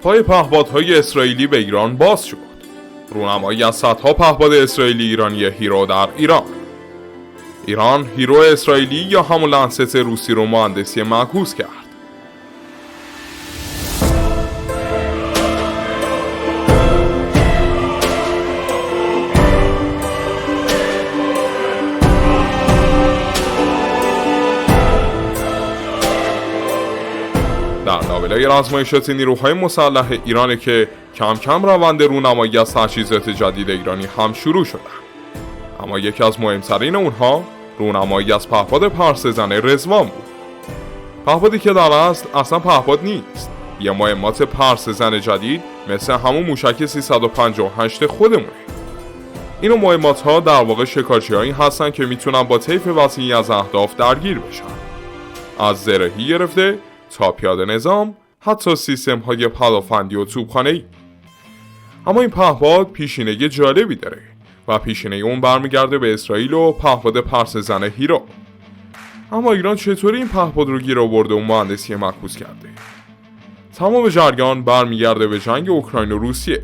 پای پهپادهای اسرائیلی به ایران باز شد. رونمایی از صدها پهپاد اسرائیلی ایرانی هیرو در ایران هیرو اسرائیلی یا همون لنست روسی رو مهندسی معکوس کرد. در لابلای آزمایشات نیروهای مسلح ایرانه که کم کم روند رونمایی از تجهیزات جدید ایرانی هم شروع شده. اما یکی از مهمترین اونها رونمایی از پهپاد پرسه‌زن رضوان بود. پهپادی که در اصلا پهپاد نیست، یه مهمات پرسه‌زن جدید مثل همون موشک 358 خودمونه. این مهمات ها در واقع شکارچی‌هایی هستن که میتونن با طیف وسیعی از اهداف درگیر بشن، از زرهی گرفته تا پیاده نظام، حتی سیستم های پدافندی و توپخانه‌ای. اما این پهپاد پیشینه جالبی داره و پیشینه اون برمیگرده به اسرائیل و پهپاد پرسه‌زن هیرو. اما ایران چطوری این پهپاد رو گیر آورده و مهندسی معکوس کرده؟ تمام جریان برمیگرده به جنگ اوکراین و روسیه،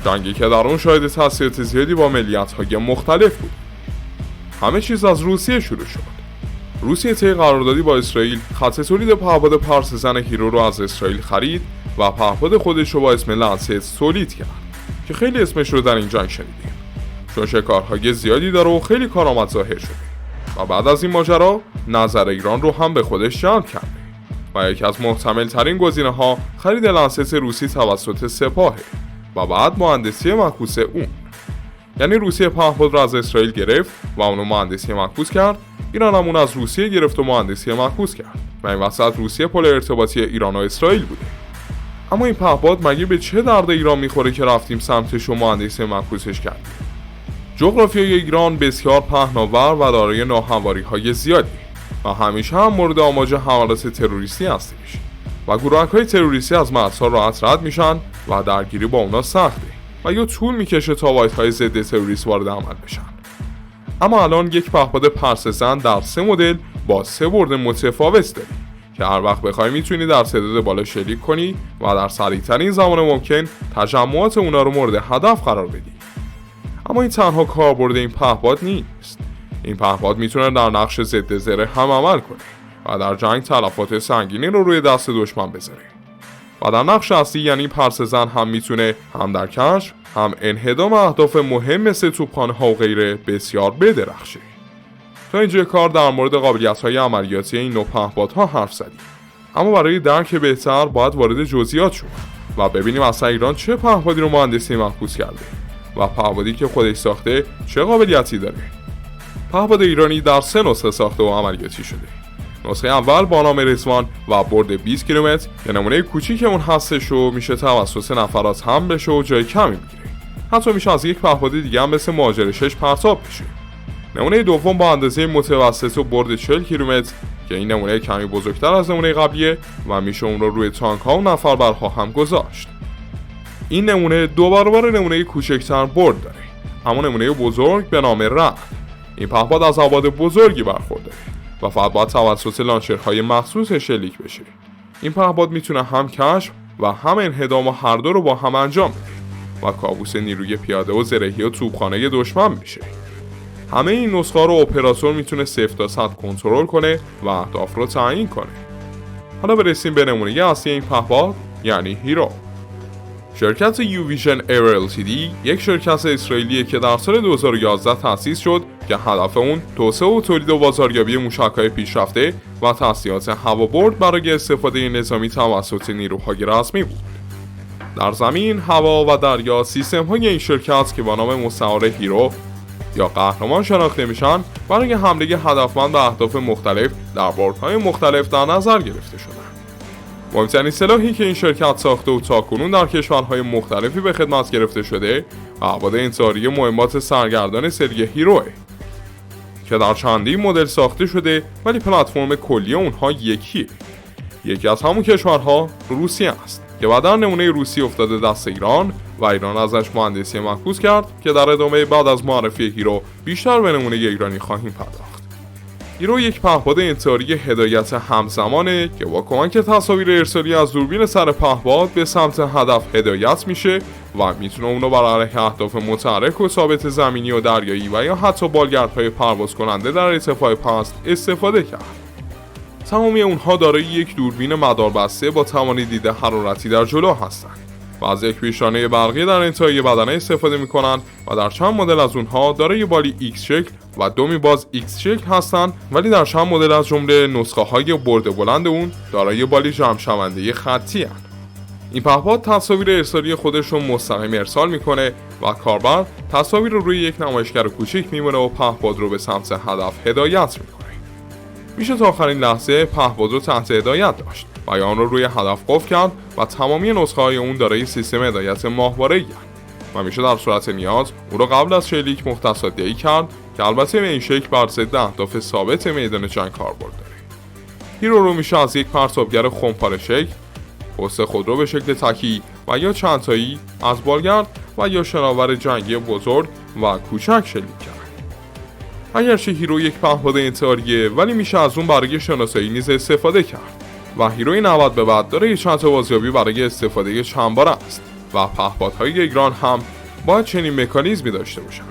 جنگی که در اون شاهد تسلیحات زیادی با ملیت‌های مختلف بود. همه چیز از روسیه شروع شد. روسیه طی قراردادی با اسرائیل خط تولید پهپاد پرسه‌زن هیرو رو از اسرائیل خرید و پهپاد خودش رو با اسم لنست تولید کرد که خیلی اسمش رو در این جنگ شنیدیم، چون شکارهای زیادی داره و خیلی کارآمد ظاهر شده. و بعد از این ماجرا نظر ایران رو هم به خودش جلب کرده و یکی از محتمل ترین گزینه ها خرید لنست روسی توسط سپاهه و بعد مهندسی معکوس اون. یعنی روسیه پهپاد رو از اسرائیل گرفت و اونو مهندسی معکوس کرد، ایران هم اون از روسیه گرفت و مهندسی معکوس کرد و این وسط روسیه پل ارتباطی ایران و اسرائیل بوده. اما این پهپاد مگه به چه درد ایران میخوره که رفتیم سمتش و مهندسی معکوسش کردیم؟ جغرافیای ایران بسیار پهناور و دارای ناهمواری‌های زیادی و همیشه هم مورد آماج حملات تروریستی هستش و گروه‌های تروریستی از مرزها راحت رد میشن و درگیری با اونا سخته و یا طول میکشه تا واحدهای ضد تروریست وارد عمل بشن. اما الان یک پهپاد پرسه‌زن در 3 مدل با 3 برد متفاوت داری که هر وقت بخوای میتونی در تعداد بالا شلیک کنی و در سریع‌ترین زمان ممکن تجمعات اونا رو مورد هدف قرار بدی. اما این تنها کاربرد این پهپاد نیست. این پهپاد میتونه در نقش ضد زره هم عمل کنه و در جنگ تلفات سنگینی رو روی دست دشمن بذاره. و در نقش اصلی یعنی پرسه‌زن هم میتونه هم در کشف هم انهدام اهداف مهم مثل توپخانه‌ها و غیره بسیار بدرخشه. تا اینجا کار در مورد قابلیت‌های عملیاتی این نوع پهپادها حرف زدیم. اما برای درک بهتر باید وارد جزئیات شد و ببینیم اصلا ایران چه پهپادی رو مهندسی معکوس کرده و پهپادی که خودش ساخته چه قابلیتی داره. پهپاد ایرانی در 3 نسخه ساخته و عملیاتی شده. نسخه اول با نام رضوان و برد 20 کیلومتر که نمونه کوچیک اون هستش و میشه توسط نفرات هم بشه و جای کمی میگیره. حتی میشه از یک پهپاد دیگه هم مثل مهاجر 6 پرتاب بشه. نمونه دوم با اندازه متوسط و برد 40 کیلومتر که این نمونه کمی بزرگتر از نمونه قبلیه و میشه اون رو روی تانک ها و نفربرها هم گذاشت. این نمونه 2 برابر نمونه کوچکتر برد داره، اما نمونه بزرگ به نام رعد. این پهپاد از ابعاد بزرگی برخورده و فقط باید توسط لانچرهای مخصوص شلیک بشه. این پهپاد میتونه هم کشف و هم انهدام و هر دو رو با هم انجام بده و کابوس نیروی پیاده و زرهی و توپخانه دشمن میشه. همه این نسخه رو اپراتور میتونه 0 تا 100 کنترل کنه و اهداف رو تعیین کنه. حالا برسیم به نمونه اصلی این پهپاد یعنی هیرو. شرکت یوویژن ایر LTD یک شرکت اسرائیلیه که در سال 2011 تأسیس شد که هدف اون توسعه و تولید و بازاریابی موشک‌های پیشرفته و تسلیحات هوابرد برای استفاده نظامی توسط نیروهای رسمی بود. در زمین، هوا و دریا سیستم‌های این شرکت که با نام مستعار هیرو یا قهرمان شناخته میشن برای حمله هدفمند به اهداف مختلف در بردهای مختلف در نظر گرفته شدن. مهمترین سلاحی که این شرکت ساخته و تاکنون در کشورهای مختلفی به خدمت گرفته شده ابعاد انتحاری مهمات سرگردان سری هیروه که در چندین مدل ساخته شده ولی پلتفرم کلی اونها یکیه. یکی از همون کشورها روسیه است که بعدا نمونه روسی افتاده دست ایران و ایران ازش مهندسی معکوس کرد که در ادامه بعد از معرفی هیرو بیشتر به نمونه ایرانی خواهیم پرداخت. هیرو یک پهپاد انتحاری هدایت همزمانه که با کمک تصاویر ارسالی از دوربین سر پهپاد به سمت هدف هدایت میشه و میتونه اونو بر علیه اهداف متحرک و ثابت زمینی و دریایی و یا حتی بالگردهای پرواز کننده در ارتفاع پست استفاده کرد. تمامی اونها دارای یک دوربین مداربسته با توان دید حرارتی در جلو هستند و از یک پیشانه برقی در انتهای بدنه استفاده میکنند و در چند مدل از اونها دارای بالی ایکس شکل و دومی باز ایکس شکل هستند، ولی در چند مدل از جمله نسخه های برد بلند اون دارای بالی جمع شونده خطی هستند. این پهپاد تصاویر ارسالی خودش رو مستقیم ارسال میکنه و کاربر تصاویر رو روی یک نمایشگر کوچیک میمونه و پهپاد رو به سمت هدف هدایت میکنه. میشه تا آخرین لحظه پهپاد رو تحت هدایت داشت و یا آن رو روی هدف قفل کرد و تمامی نسخه های اون دارای سیستم هدایت ماهواره‌ای و میشه در صورت نیاز اون رو قبل از شلیک مختصاتی کرد که البته به این شکل بر ضد اهداف ثابت میدان جنگ کاربرد داره. هیرو رو میشه از یک پرتابگر خمپاره شکل، پست خودرو به شکل تکی و یا چندتایی، از بالگرد و یا شناور جنگی بزرگ و کوچک شلیک کرد. اگرچه هیرو یک پهپاد انتحاریه ولی میشه از اون برای شناسایی نیز استفاده کرد و هیروی 90 به بعد داره چند تا بازیابی برای استفاده چند باره است و پهپادهای ایران هم باید چنین مکانیزمی داشته باشند.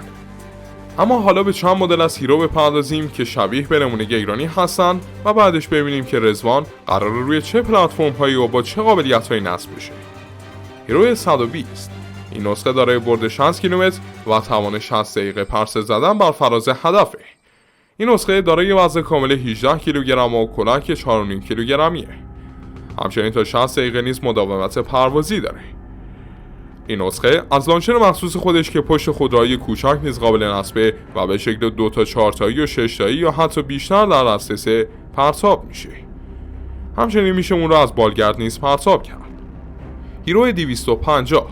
اما حالا به چند مدل از هیرو بپردازیم که شبیه به نمونه ایرانی هستن و بعدش ببینیم که رضوان قراره روی چه پلتفرم هایی و با چه قابلیت هایی نصب بشه. هیرو 120 این نسخه دارای برد 60 کیلومتر و توان 60 دقیقه پرسه زدن بر فراز هدفه. این نسخه دارای وزن کامل 18 کیلوگرم و کلاهک 4.5 کیلوگرمیه. همچنین تا 60 دقیقه نیز مداومت پروازی داره. این نسخه از لانچر مخصوص خودش که پشت خودروهای کوچک نیز قابل نصبه و به شکل 2 تا 4 تایی و 6 تایی یا حتی بیشتر در دسته پرتاب میشه. همچنین میشه اون رو از بالگرد نیز پرتاب کرد. هیرو 250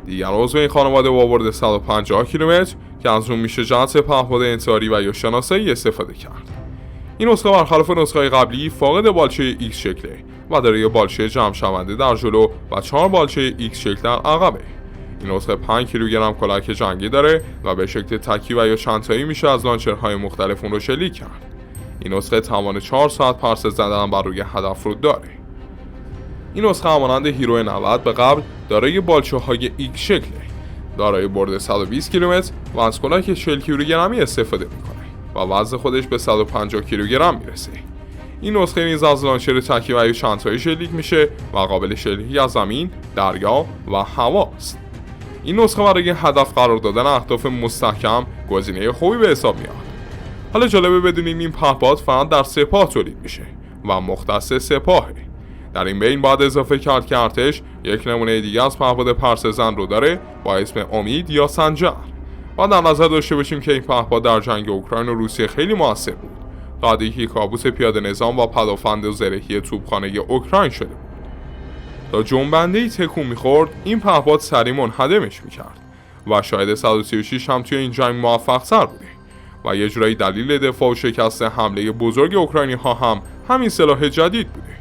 دیگر عضو این خانواده با برد 150 کیلومتر که از اون میشه جهت پهپاد انتحاری و یا شناسایی استفاده کرد. این نسخه برخلاف نسخه قبلی فاقد بالچه ایکس شکله و داره یه بالچه جمع شونده در جلو و 4 بالچه ایکس شکل در عقبه. این نسخه 5 کیلوگرم کلاهک جنگی داره و به شکل تکی و یا چندتایی میشه از لانچرهای مختلف اون رو شلیک کرد. این نسخه توان 4 ساعت پرسه زدن بر روی هدف رو داره. این نسخه همانند هیرو 90 به قبل دارای بالچه های ایکس شکله، دارای برد 120 کیلومتر و از کلاهک 40 کیلوگرمی استفاده میکنه و وزن خودش به 150 کیلوگرم میرسه. این نسخه نیز از لانچر تکی و چندتایی شلیک میشه و قابل شلیک از زمین، دریا و هواست. این نسخه برای هدف قرار دادن اهداف مستحکم گزینه خوبی به حساب میاد. حالا جالبه بدونیم این پهپاد فقط در سپاه تولید میشه و مختص سپاهه. در این بین باید اضافه کرد که ارتش یک نمونه دیگه از پهپاد پرسه زن رو داره با اسم امید یا سنجر. و در نظر داشته باشیم که این پهپاد در جنگ اوکراین و روسیه خیلی موثر بود. بعد یکی کابوس پیاده نظام و پدافند زرهی توپخانه اوکراین شده بود. تا جنبنده‌ای تکون می‌خورد این پهپاد سریع منهدمش می‌کرد و شاید 136 هم توی این جنگ موفق‌تر بوده و یه جورایی دلیل دفاع و شکست حمله بزرگ اوکراینی‌ها هم همین سلاح جدید بوده.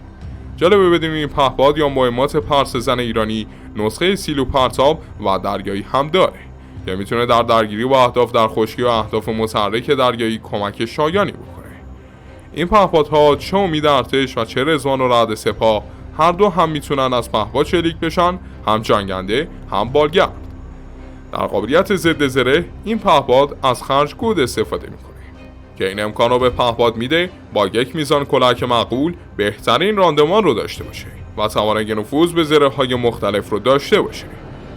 جالبه بدونیم این پهپاد یا مهمات پرسه زن ایرانی نسخه سیلو پرتاب و دریایی هم داره که میتونه در درگیری با اهداف در خشکی و اهداف متحرک دریایی کمک شایانی بکنه. این پهپادها چه امید ارتش و چه رضوان و رعد سپاه هر دو هم میتونن از پهپاد شلیک بشن، هم جنگنده هم بالگرد. در قابلیت ضد زره این پهپاد از خرج گود استفاده میکنه که این امکان رو به پهپاد میده با یک میزان کلاهک معقول بهترین راندمان رو داشته باشه و توانایی نفوذ به زره های مختلف رو داشته باشه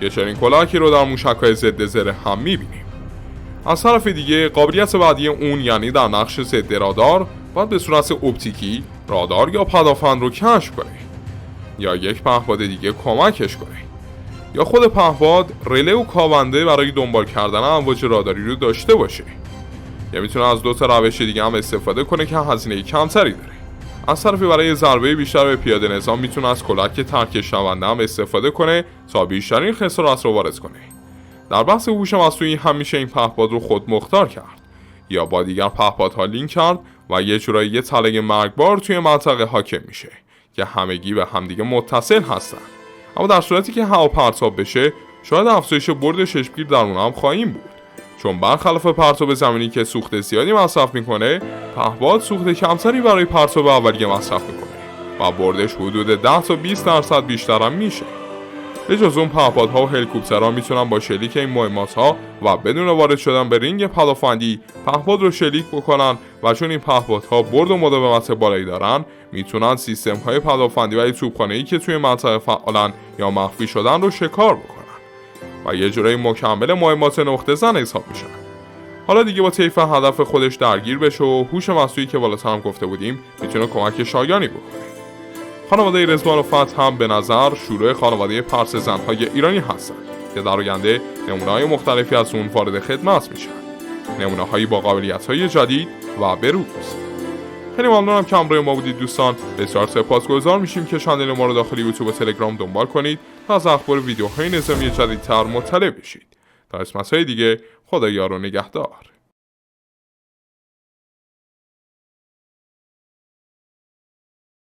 که چنین کلاهکی رو در موشک‌های ضد زره هم میبینیم. از طرف دیگه قابلیت بعدی اون یعنی در نقش ضد رادار باید به صورت اپتیکی رادار یا پدافند رو کشف کنه یا یک پهپاد دیگه کمکش کنه یا خود پهپاد رله و کاونده برای دنبال کردن امواج راداری رو داشته باشه یا میتونه از 2 تا روش دیگه هم استفاده کنه که هزینه کمتری داره. از طرفی برای ضربه بیشتر به پیاده نظام میتونه از کلاهک ترکش شونده هم استفاده کنه تا بیشترین خسارت رو وارد کنه. در بحث هوش مصنوعی هم میشه این پهپاد رو خود مختار کرد یا با دیگر پهپادها لینک کرد و یه جورایی یه تله مرگبار توی منطقه حاکم میشه که همگی به همدیگه متصل هستن. اما در صورتی که هوا پرتاب بشه شاید افزایش برد ششگیر در اون هم خواهیم بود چون برخلاف پرتاب زمینی که سوخت زیادی مصرف میکنه، پهپاد سوخت کمتری برای پرتاب اولیه مصرف میکنه و بردش حدود 10 تا 20% بیشتر هم میشه. به جز اون پهپادها و هلیکوپترها میتونن با شلیک این مهمات‌ها و بدون وارد شدن به رینگ پدافندی پهپاد رو شلیک بکنن و چون این پهپادها برد و مداومت بالایی دارن، میتونن سیستم‌های پدافندی و توپخانه‌ای که توی منطقه فعالن یا مخفی شدن رو شکار بکنن و یه جورایی مکمل مهمات نقطه زن حساب میشن. حالا دیگه با طیف هدف خودش درگیر بشه و هوش مصنوعی که بالاتر هم گفته بودیم میتونه کمک شایانی بکنه. خانواده رضوان و فتح هم به نظر شروع خانواده پرس زنهای ایرانی هستند که در آینده نمونه‌های مختلفی از اون وارد خدمت میشن. نمونه‌هایی با قابلیت‌های جدید و بروز. خیلی ممنونم که همراه ما بودید دوستان. بسیار سپاسگزار میشیم که چنل ما رو داخل یوتیوب و تلگرام دنبال کنید تا از اخبار ویدیوهای نظامی جدیدتر مطلع بشید. تا قسمت‌های دیگه خدا یار و نگهدار.